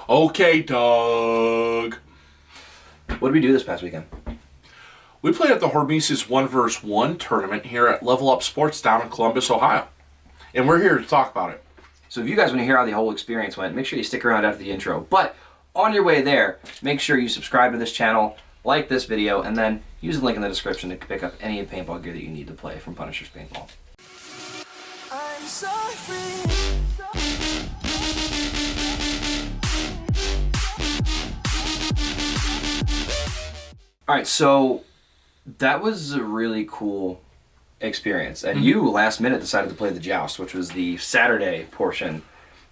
Okay, Doug. What did we do this past weekend? We played at the Hormesis 1v1 tournament here at Lvl Up Sports down in Columbus, Ohio. And we're here to talk about it. So if you guys want to hear how the whole experience went, make sure you stick around after the intro. But on your way there, make sure you subscribe to this channel, like this video, and then use the link in the description to pick up any paintball gear that you need to play from Punisher's Paintball. I'm so free. Alright, so that was a really cool experience. And you, last minute, decided to play the Joust, which was the Saturday portion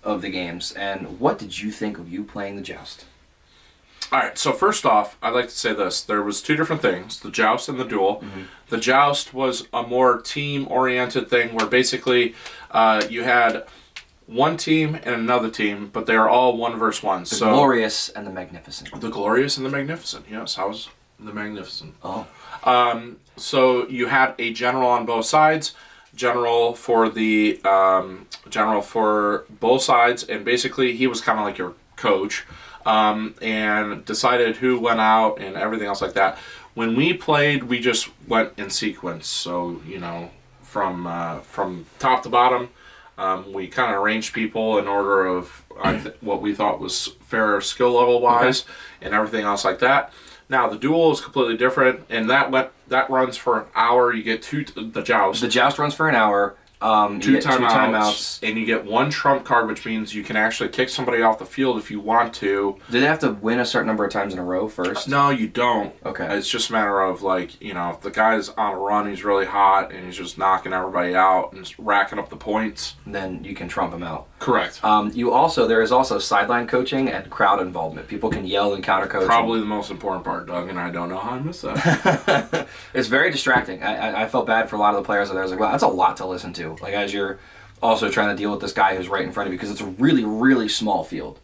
of the games. And what did you think of you playing the Joust? Alright, so first off, I'd like to say this. There was two different things, the Joust and the Duel. The Joust was a more team-oriented thing where basically you had one team and another team, but they were all 1v1. The Glorious and the Magnificent. The Glorious and the Magnificent, yes. How's the Magnificent? Oh. So you had a general on both sides, general for the general for both sides, and basically he was kind of like your coach, and decided who went out and everything else like that. When we played, we just went in sequence. So you know, from top to bottom, we kind of arranged people in order of what we thought was fair skill level wise, and everything else like that. Now the Duel is completely different, and that runs for an hour. You get the Joust. The Joust runs for an hour. Two timeouts, and you get one trump card, which means you can actually kick somebody off the field if you want to. Do they have to win a certain number of times in a row first? No, you don't. Okay. It's just a matter of, like, you know, if the guy's on a run, he's really hot, and he's just knocking everybody out and racking up the points, then you can trump him out. Correct. There is also sideline coaching and crowd involvement. People can yell and counter coach. Probably the most important part, Doug, and I don't know how I missed that. It's very distracting. I felt bad for a lot of the players out there. I was like, wow, that's a lot to listen to. Like, as you're also trying to deal with this guy who's right in front of you, because it's a really, really small field.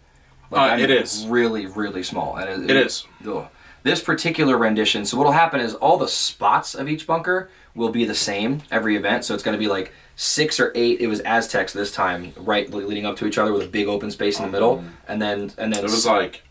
Like, it is. Really, really small. And it is. Ugh. This particular rendition, so what will happen is all the spots of each bunker will be the same every event. So it's going to be like 6 or 8. It was Aztecs this time, right, leading up to each other with a big open space in the middle. And then it was like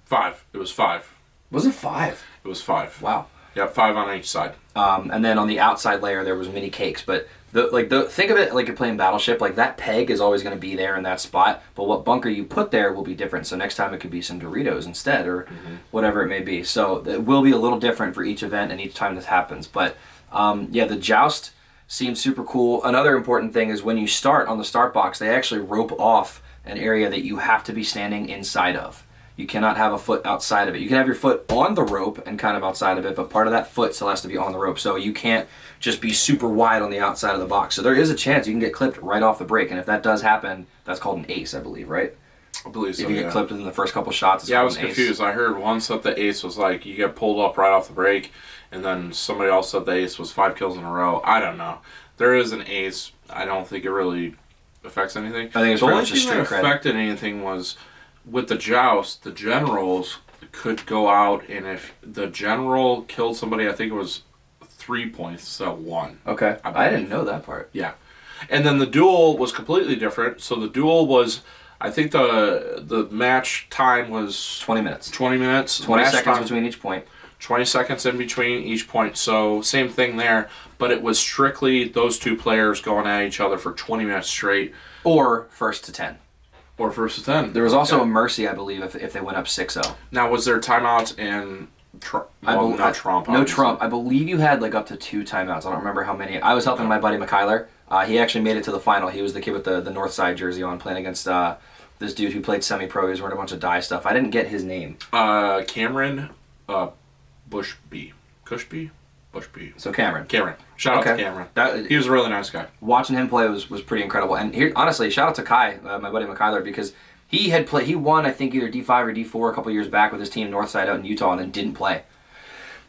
5. It was 5. Was it 5? It was 5. Wow. Yep, 5 on each side. And then on the outside layer there was mini cakes, but think of it like you're playing Battleship. Like, that peg is always going to be there in that spot, but what bunker you put there will be different. So next time it could be some Doritos instead, or whatever it may be. So it will be a little different for each event and each time this happens. But yeah, the Joust seems super cool. Another important thing is when you start on the start box, they actually rope off an area that you have to be standing inside of. You cannot have a foot outside of it. You can have your foot on the rope and kind of outside of it, but part of that foot still has to be on the rope. So you can't just be super wide on the outside of the box. So there is a chance you can get clipped right off the break. And if that does happen, that's called an ace, I believe, right? I believe so, if you get clipped within the first couple shots, it's I called was an ace. confused. I heard once that the ace was like you get pulled up right off the break, and then somebody else said the ace was 5 kills in a row. I don't know. There is an ace. I don't think it really affects anything. I think it's the pretty only much just thing that street cred. affected anything was with the Joust, the generals could go out, and if the general killed somebody, I think it was 3 points to 1. Okay. I didn't know that part. Yeah. And then the Duel was completely different. So the Duel was, I think the match time was 20 minutes. 20 minutes. 20 match seconds time, between each point. 20 seconds in between each point. So same thing there, but it was strictly those two players going at each other for 20 minutes straight. Or first to 10. Or first to 10. There was also a mercy, I believe, if they went up 6-0. Now, was there timeouts and Trump? No Trump. I believe you had like up to 2 timeouts. I don't remember how many. I was helping my buddy McKyler. He actually made it to the final. He was the kid with the North Side jersey on, playing against this dude who played semi-pro. He was wearing a bunch of dye stuff. I didn't get his name. Cameron Bushby. Cushby? Bushby. So Cameron. Shout out to Cameron. He was a really nice guy. Watching him play was pretty incredible. And here, honestly, shout out to Kai, my buddy McKyler, because he won, I think, either D5 or D4 a couple years back with his team Northside out in Utah, and then didn't play.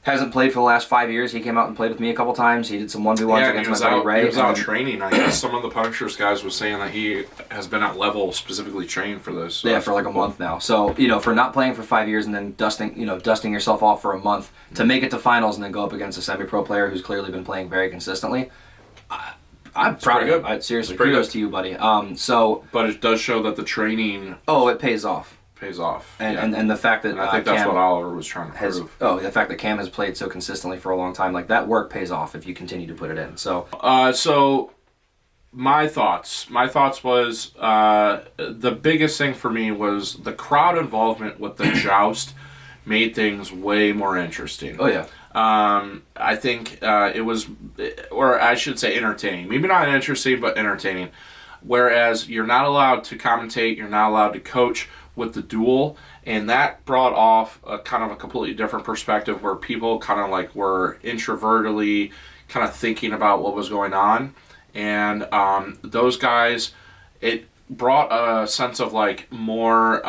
Hasn't played for the last 5 years. He came out and played with me a couple times. He did some 1v1s against my buddy Ray. He was out training. I guess some of the Punishers guys was saying that he has been at level specifically trained for this. So yeah, for like a month now. So, for not playing for 5 years and then dusting yourself off for a month to make it to finals and then go up against a semi-pro player who's clearly been playing very consistently, I'm proud of him. Seriously, kudos to you, buddy. But it does show that the training... Oh, it pays off. pays off. And the fact that and I think that's what Oliver was trying to prove. The fact that Cam has played so consistently for a long time, like that work pays off if you continue to put it in. So my thoughts was the biggest thing for me was the crowd involvement with the Joust made things way more interesting. Oh yeah. I think it was, or I should say, entertaining. Maybe not interesting, but entertaining. Whereas you're not allowed to commentate, you're not allowed to coach with the duel, and that brought off a kind of a completely different perspective where people kind of like were introvertedly kind of thinking about what was going on. And those guys, it brought a sense of like more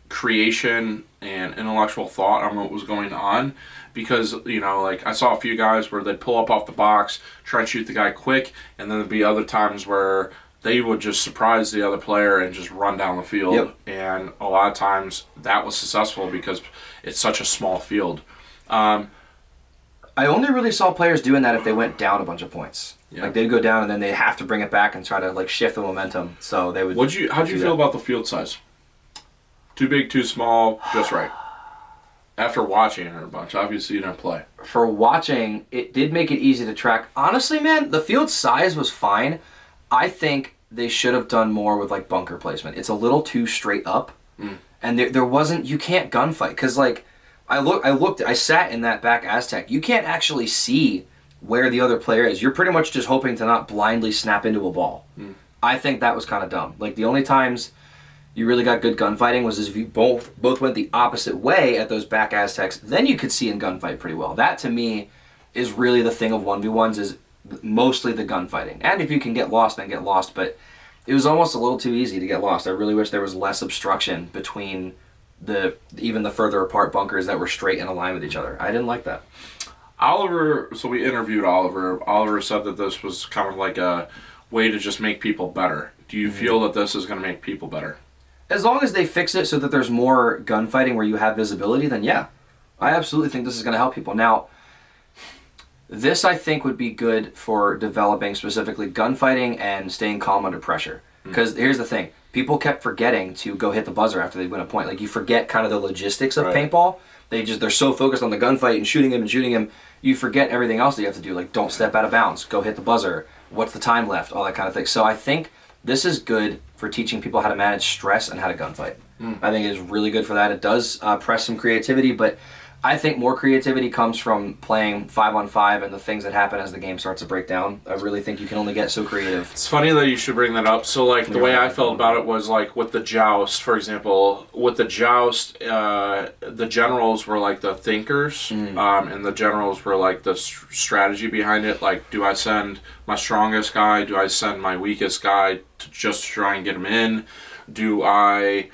creation and intellectual thought on what was going on, because like I saw a few guys where they'd pull up off the box, try and shoot the guy quick, and then there'd be other times where they would just surprise the other player and just run down the field. Yep. And a lot of times that was successful because it's such a small field. I only really saw players doing that if they went down a bunch of points. Yeah. Like they'd go down and then they have to bring it back and try to like shift the momentum. So they would. How'd you feel about the field size? Too big, too small, just right. After watching it a bunch, obviously you didn't play. For watching, it did make it easy to track. Honestly, man, the field size was fine. I think they should have done more with like bunker placement. It's a little too straight up, and there wasn't. You can't gunfight because like I sat in that back Aztec. You can't actually see where the other player is. You're pretty much just hoping to not blindly snap into a ball. I think that was kind of dumb. Like the only times you really got good gunfighting was if you both went the opposite way at those back Aztecs. Then you could see in gunfight pretty well. That to me is really the thing of 1v1s is mostly the gunfighting. And if you can get lost, then get lost. But it was almost a little too easy to get lost. I really wish there was less obstruction between even the further apart bunkers that were straight in a line with each other. I didn't like that. Oliver, so we interviewed Oliver. Oliver said that this was kind of like a way to just make people better. Do you feel that this is going to make people better? As long as they fix it so that there's more gunfighting where you have visibility, then yeah. I absolutely think this is going to help people. Now, this I think would be good for developing specifically gunfighting and staying calm under pressure. Because here's the thing. People kept forgetting to go hit the buzzer after they win a point. Like you forget kind of the logistics of paintball. They're so focused on the gunfight and shooting him. You forget everything else that you have to do. Like don't step out of bounds. Go hit the buzzer. What's the time left? All that kind of thing. So I think this is good for teaching people how to manage stress and how to gunfight. I think it's really good for that. It does press some creativity, but I think more creativity comes from playing 5-on-5 and the things that happen as the game starts to break down. I really think you can only get so creative. It's funny that you should bring that up. So, like, the way I felt about it was, like, with the Joust, for example, with the Joust, the generals were, like, the thinkers, and the generals were, like, the strategy behind it. Like, do I send my strongest guy? Do I send my weakest guy to just try and get him in? Do I...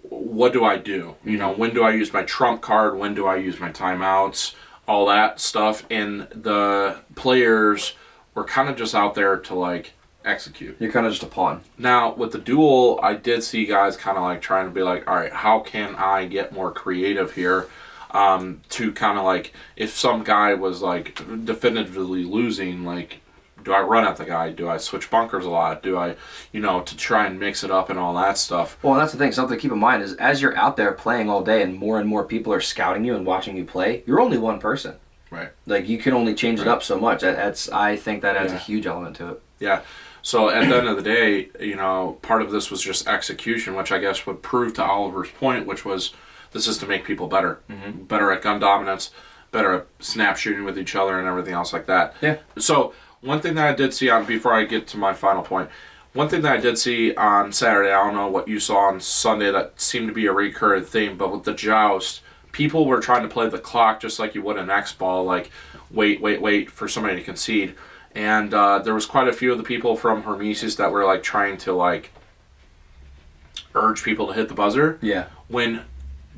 what do I do? You know, when do I use my trump card? When do I use my timeouts? All that stuff. And the players were kind of just out there to, like, execute. You're kind of just a pawn. Now, with the duel, I did see guys kind of, like, trying to be like, all right, how can I get more creative here? To kind of, like, if some guy was, like, definitively losing, like, do I run at the guy? Do I switch bunkers a lot? Do I, to try and mix it up and all that stuff? Well, that's the thing. Something to keep in mind is as you're out there playing all day and more people are scouting you and watching you play, you're only one person. Right. Like, you can only change it up so much. I think that adds a huge element to it. Yeah. So, at the end of the day, part of this was just execution, which I guess would prove to Oliver's point, which was this is to make people better. Better at gun dominance, better at snap shooting with each other and everything else like that. Yeah. So... one thing that I did see before I get to my final point, one thing that I did see on Saturday, I don't know what you saw on Sunday, that seemed to be a recurring theme, but with the Joust, people were trying to play the clock just like you would an X-ball, like wait for somebody to concede. And there was quite a few of the people from Hormesis that were like trying to like urge people to hit the buzzer. Yeah. When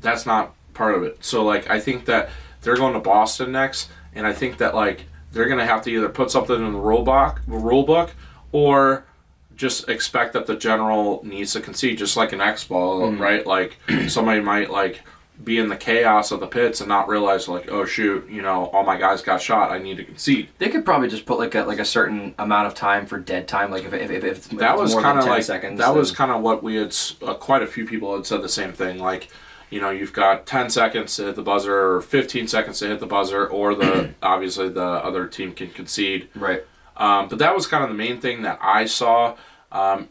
that's not part of it. So like I think that they're going to Boston next, and I think that like they're going to have to either put something in the rule book or just expect that the general needs to concede, just like an X-ball, right? Like, somebody might, like, be in the chaos of the pits and not realize like, oh shoot, all my guys got shot. I need to concede. They could probably just put like a certain amount of time for dead time. Like if that was kind of like seconds, that was kind of what we had. Quite a few people had said the same thing. Like, you've got 10 seconds to hit the buzzer, or 15 seconds to hit the buzzer, or obviously the other team can concede. Right. But that was kind of the main thing that I saw.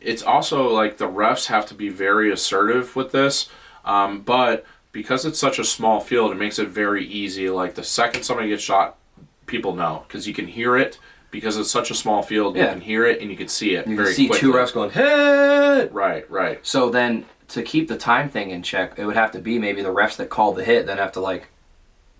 It's also like the refs have to be very assertive with this, but because it's such a small field, it makes it very easy. Like the second somebody gets shot, people know because you can hear it. Because it's such a small field, you can hear it and you can see it very quickly. You can see two refs going, hit! Right. So then, to keep the time thing in check, it would have to be maybe the refs that call the hit then have to, like,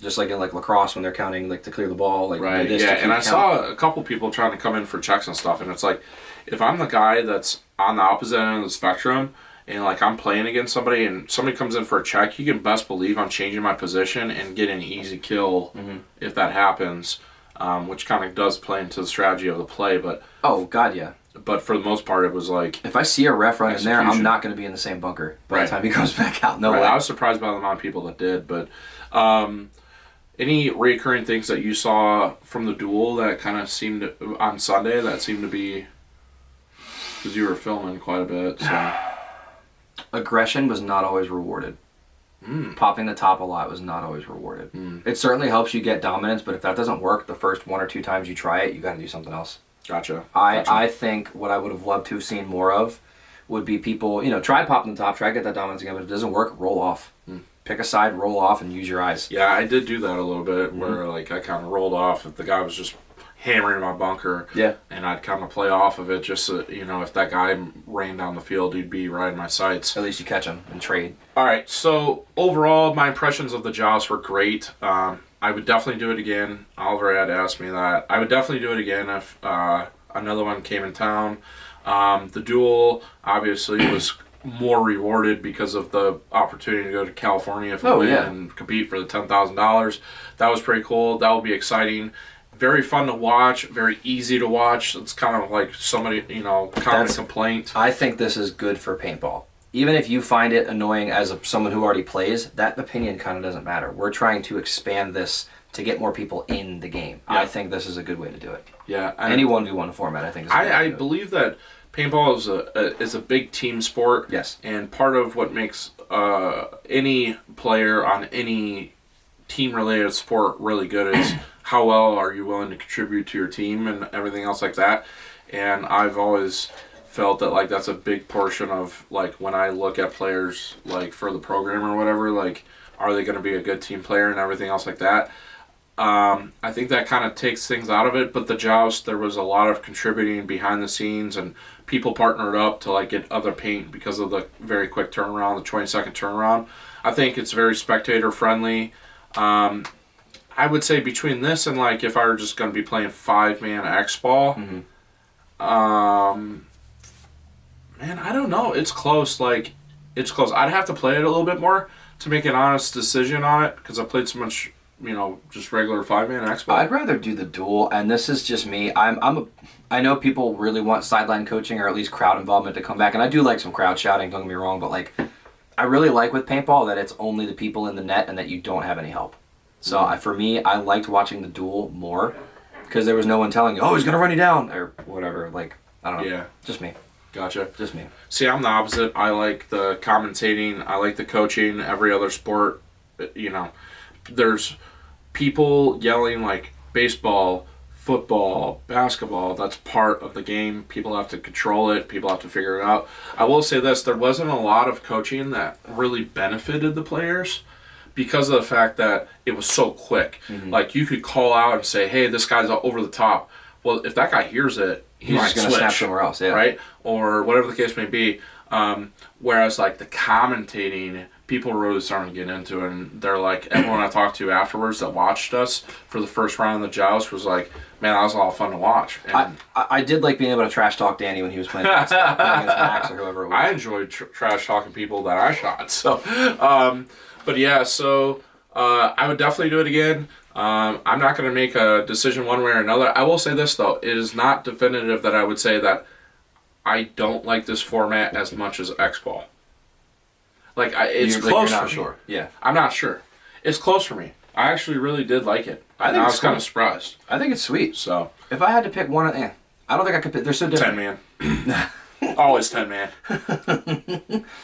just like in like lacrosse when they're counting, like, to clear the ball. Like, right, yeah, and I saw a couple people trying to come in for checks and stuff, and it's like, if I'm the guy that's on the opposite end of the spectrum, and like I'm playing against somebody and somebody comes in for a check, you can best believe I'm changing my position and getting an easy kill if that happens, which kind of does play into the strategy of the play. But oh god, yeah. But for the most part, it was like, if I see a ref running there, I'm not going to be in the same bunker by the time he comes back out. No way. I was surprised by the amount of people that did. But any recurring things that you saw from the duel that kind of seemed on Sunday that seemed to be, because you were filming quite a bit, so. Aggression was not always rewarded. Popping the top a lot was not always rewarded. It certainly helps you get dominance, but if that doesn't work the first 1 or 2 times you try it, you got to do something else. Gotcha. I think what I would have loved to have seen more of would be people, try popping the top, try to get that dominance again, but if it doesn't work, roll off. Pick a side, roll off, and use your eyes. Yeah, I did do that a little bit, where like I kind of rolled off if the guy was just hammering my bunker. Yeah. And I'd kind of play off of it just so, if that guy ran down the field, he'd be right in my sights. At least you catch him and trade. All right, so overall, my impressions of the Joust were great. I would definitely do it again. Oliver had asked me that. I would definitely do it again if another one came in town. The duel, obviously, was more rewarded because of the opportunity to go to California and compete for the $10,000. That was pretty cool. That will be exciting. Very fun to watch, very easy to watch. It's kind of like somebody, common complaint. I think this is good for paintball. Even if you find it annoying as someone who already plays, that opinion kind of doesn't matter. We're trying to expand this to get more people in the game. Yeah. I think this is a good way to do it. Yeah. Any 1v1 format, I think is a good way to do it. believe that paintball is a big team sport. Yes. And part of what makes any player on any team-related sport really good is how well are you willing to contribute to your team and everything else like that. And I've always felt that like that's a big portion of like when I look at players like for the program or whatever, like are they going to be a good team player and everything else like that. I think that kind of takes things out of it, but the Joust, there was a lot of contributing behind the scenes and people partnered up to like get other paint because of the very quick turnaround, the 20-second turnaround. I think it's very spectator friendly. I would say between this and like if I were just going to be playing 5-man X-ball, man, I don't know. It's close. Like, it's close. I'd have to play it a little bit more to make an honest decision on it because I played so much, just regular 5-man X-ball. I'd rather do the duel, and this is just me. I know people really want sideline coaching or at least crowd involvement to come back, and I do like some crowd shouting, don't get me wrong, but like, I really like with paintball that it's only the people in the net and that you don't have any help. So for me, I liked watching the duel more because there was no one telling you, oh, he's going to run you down or whatever. Like, I don't know. Yeah. Just me. Gotcha. Just me. See, I'm the opposite. I like the commentating. I like the coaching. Every other sport, there's people yelling like baseball, football, basketball. That's part of the game. People have to control it. People have to figure it out. I will say this. There wasn't a lot of coaching that really benefited the players because of the fact that it was so quick. Like, you could call out and say, hey, this guy's over the top. Well, if that guy hears it, he's just going to snap somewhere else, yeah. Right? Or whatever the case may be. Whereas, like, the commentating, people really starting to get into it. And they're like, everyone I talked to afterwards that watched us for the first round of the Joust was like, man, that was a lot of fun to watch. And I did like being able to trash talk Danny when he was playing against Max or whoever it was. I enjoyed trash talking people that I shot. So, but yeah, so I would definitely do it again. I'm not going to make a decision one way or another. I will say this, though. It is not definitive that I would say that I don't like this format as much as X-Ball. Like, it's You're close not for me. sure. Yeah. I'm not sure. It's close for me. I actually really did like it. I was kind of surprised. I think it's sweet. So, if I had to pick one, I don't think I could pick. They're so different. 10-man. Always 10-man.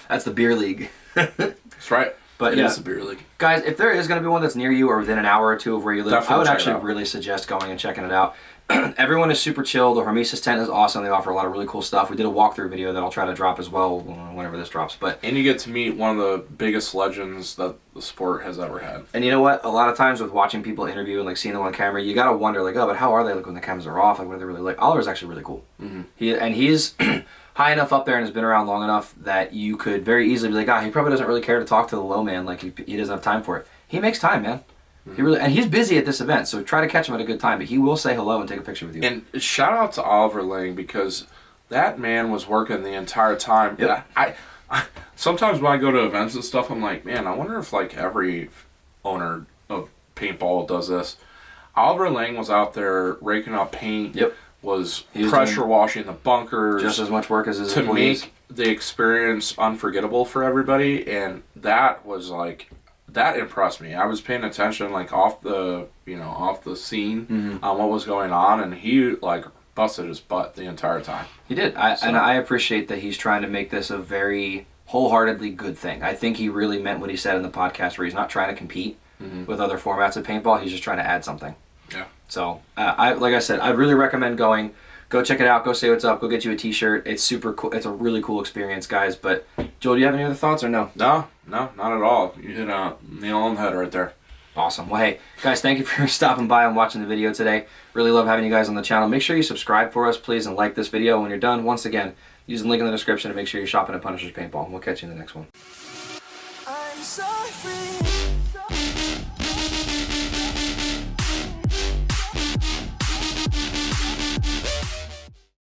That's the beer league. That's right. But it is the beer league. Guys, if there is going to be one that's near you or within an hour or two of where you live, Definitely I would check it actually out. really suggest going and checking it out. Everyone is super chill. The Hormesis tent is awesome. They offer a lot of really cool stuff. We did a walkthrough video that I'll try to drop as well whenever this drops. And you get to meet one of the biggest legends that the sport has ever had. And you know what? A lot of times with watching people interview and like seeing them on camera, you gotta wonder like, oh, but how are they like when the cameras are off? Like, what are they really like? Oliver's actually really cool. He's high enough up there and has been around long enough that you could very easily be like, he probably doesn't really care to talk to the low man. Like he doesn't have time for it. He makes time, man. He really, and he's busy at this event, so try to catch him at a good time. But he will say hello and take a picture with you. And shout out to Oliver Lang, because that man was working the entire time. Yep. I sometimes when I go to events and stuff, I'm like, man, I wonder if like every owner of paintball does this. Oliver Lang was out there raking up paint. Yep. Was pressure washing the bunkers. Just as much work as his to employees. make the experience unforgettable for everybody, and that was like. That impressed me. I was paying attention, like off the scene, on what was going on, and he like busted his butt the entire time. He did, and I appreciate that he's trying to make this a very wholeheartedly good thing. I think he really meant what he said in the podcast, where he's not trying to compete with other formats of paintball. He's just trying to add something. Yeah. So, like I said, I really recommend going. Go check it out. Go say what's up. Go get you a T-shirt. It's super cool. It's a really cool experience, guys. But Joel, do you have any other thoughts or no? No, not at all. You hit a nail on the head right there. Awesome. Well, hey, guys, thank you for stopping by and watching the video today. Really love having you guys on the channel. Make sure you subscribe for us, please, and like this video. When you're done, once again, use the link in the description to make sure you're shopping at Punisher's Paintball. We'll catch you in the next one. I'm so free.